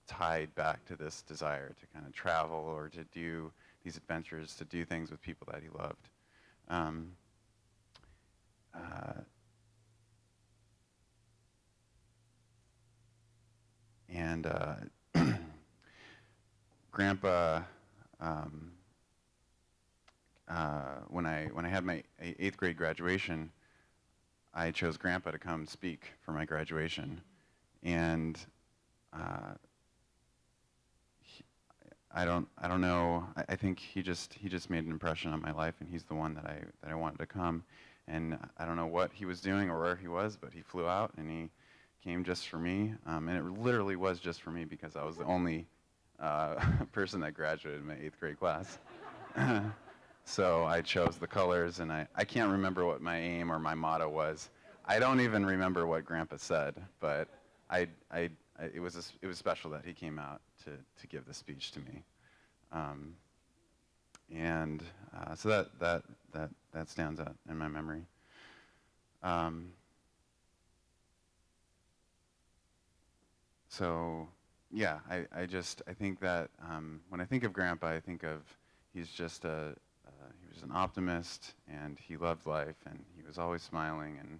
tied back to this desire to kind of travel or to do these adventures, to do things with people that he loved. Um, uh, and Grandpa, um, when I had my eighth grade graduation, I chose Grandpa to come speak for my graduation, and uh, I don't know. I think he just made an impression on my life, and he's the one that I wanted to come. And I don't know what he was doing or where he was, but he flew out and he came just for me. And it literally was just for me because I was the only person that graduated in my eighth grade class. So I chose the colors, and I can't remember what my aim or my motto was. I don't even remember what Grandpa said, but it was special that he came out to give the speech to me, and so that stands out in my memory. So yeah, I think that when I think of Grandpa, I think of he's just he was an optimist, and he loved life, and he was always smiling,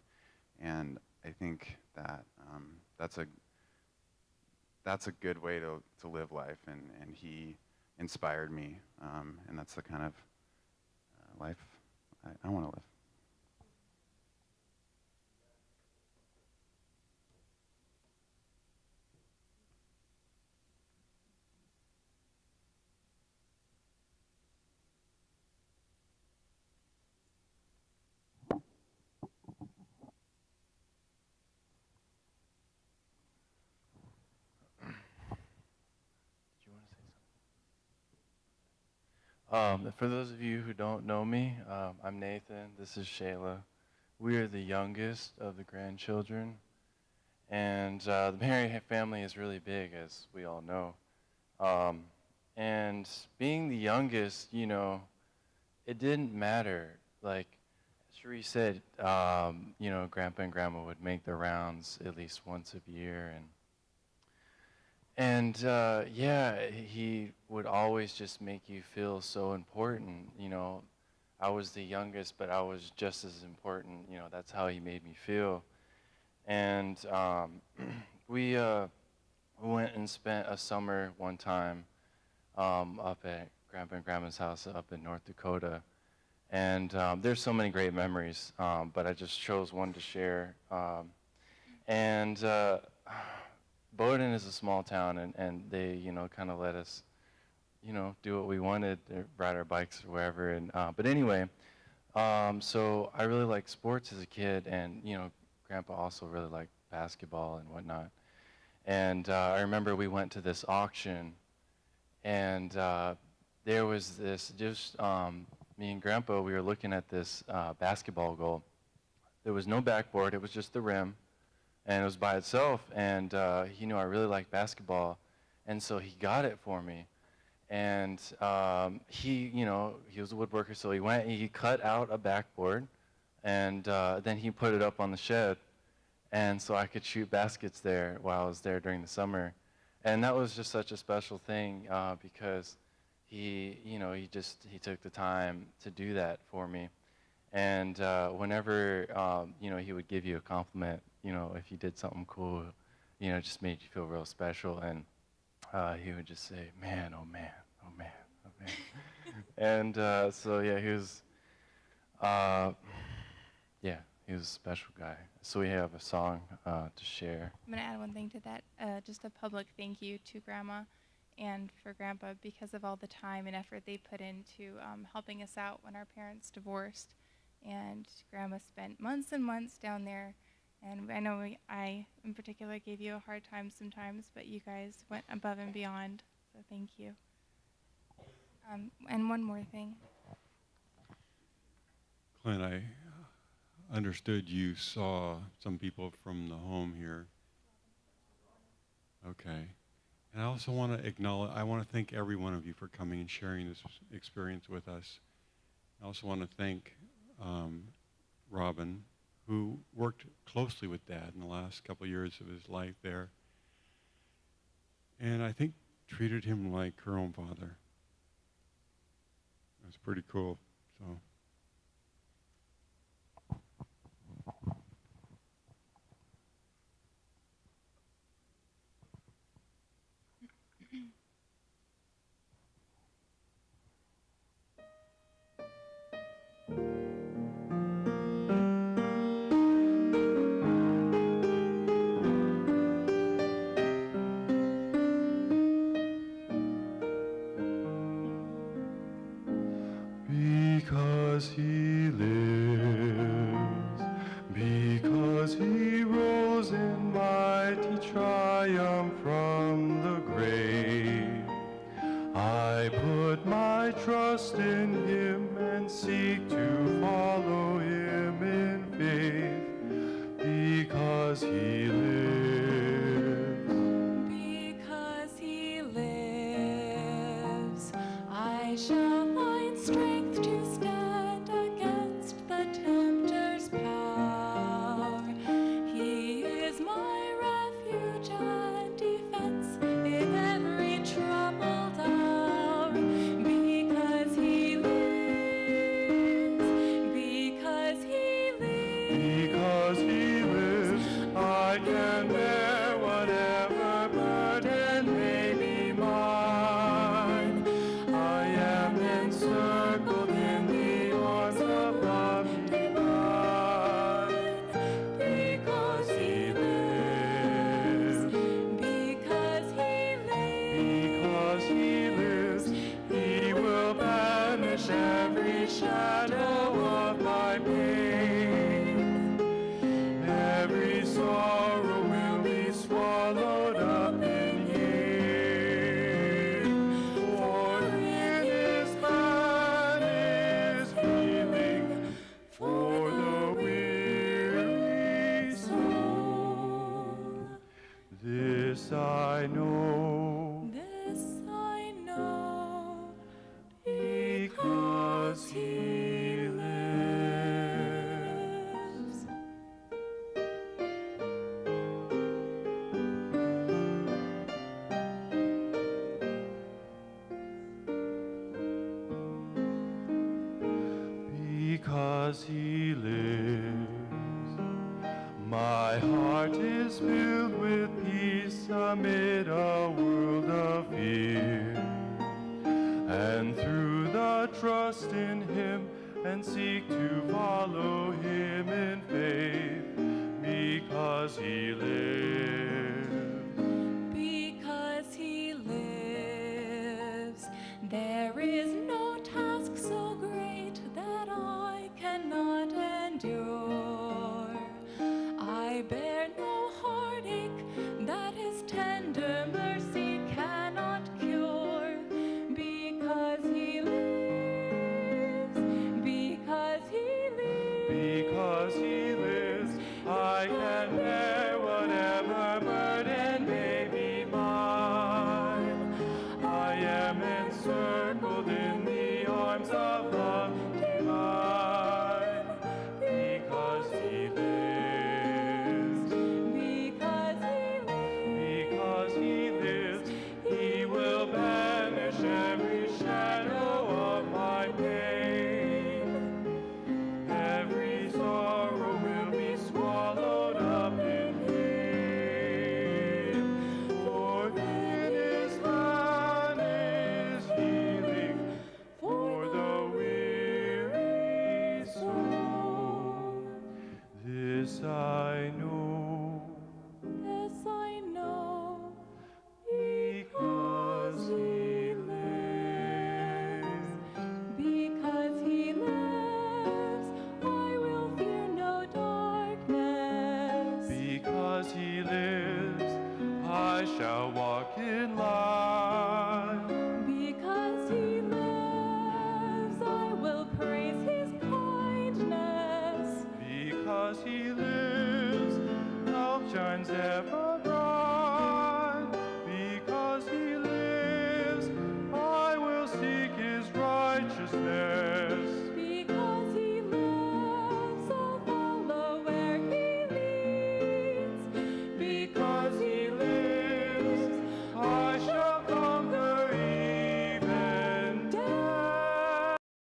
and I think that that's a good way to live life, and he inspired me, and that's the kind of life I want to live. Do you want to say something? For those of you who don't know me, I'm Nathan. This is Shayla. We are the youngest of the grandchildren, and the Meharry family is really big, as we all know. And being the youngest, it didn't matter. Like Cherie said, Grandpa and Grandma would make the rounds at least once a year, and yeah, he would always just make you feel so important. I was the youngest, but I was just as important. That's how he made me feel. And we went and spent a summer one time up at Grandpa and Grandma's house up in North Dakota. And there's so many great memories, but I just chose one to share. And Bowdoin is a small town, and they, kind of let us, do what we wanted, ride our bikes or wherever. And but anyway, so I really liked sports as a kid, and Grandpa also really liked basketball and whatnot. And I remember we went to this auction, and there was this me and Grandpa, we were looking at this basketball goal. There was no backboard; it was just the rim, and it was by itself. And he knew I really liked basketball, and so he got it for me. And he was a woodworker, so he cut out a backboard, and then he put it up on the shed, and so I could shoot baskets there while I was there during the summer. And that was just such a special thing because he took the time to do that for me. And whenever he would give you a compliment, if you did something cool, it just made you feel real special. And he would just say, "Man, oh man, oh man, oh man." And so yeah, yeah, he was a special guy. So we have a song to share. I'm going to add one thing to that, just a public thank you to Grandma and for Grandpa because of all the time and effort they put into helping us out when our parents divorced. And Grandma spent months and months down there. And I know I, in particular, gave you a hard time sometimes, but you guys went above and beyond. So thank you. And one more thing. Clint, I understood you saw some people from the home here. Okay. And I also want to I want to thank every one of you for coming and sharing this experience with us. I also want to thank Robin, who worked closely with Dad in the last couple of years of his life there. and I think treated him like her own father. It was pretty cool. So. Because he lives, because he rose in mighty triumph from the grave, I put my trust in him and seek to follow him in faith, because he lives. Because he lives, I shall find strength to stand against the tempter's power. He is my refuge and defense in every troubled hour. Because he lives, because he lives, Because he lives, I can bear whatever burden may be mine. I am encircled in the arms of love divine. Because he lives, because he because he lives, he will banish every shadow of my pain. Every sorrow will be swallowed up in Him. For in His hand is healing for the weary soul. This I know, This I know, because He lives. Because he lives, my heart is filled with peace amid a world of fear. And through the trust in him and seek to follow him in faith, because he lives. because he lives, there is no task so great that I cannot endure. I bear no heartache that his tender mercy cannot cure. Because he lives, because he lives, Because he lives, I can bear whatever burden may be mine. I am encircled in the arms of love divine. Because he lives, because he lives, because he lives, he will banish every shadow of my pain. Every sorrow will be swallowed up in him. For in his hand is healing for the weary soul. This I know, this I know, because he lives. because he lives, I will fear no darkness. Because he lives, I shall walk in light.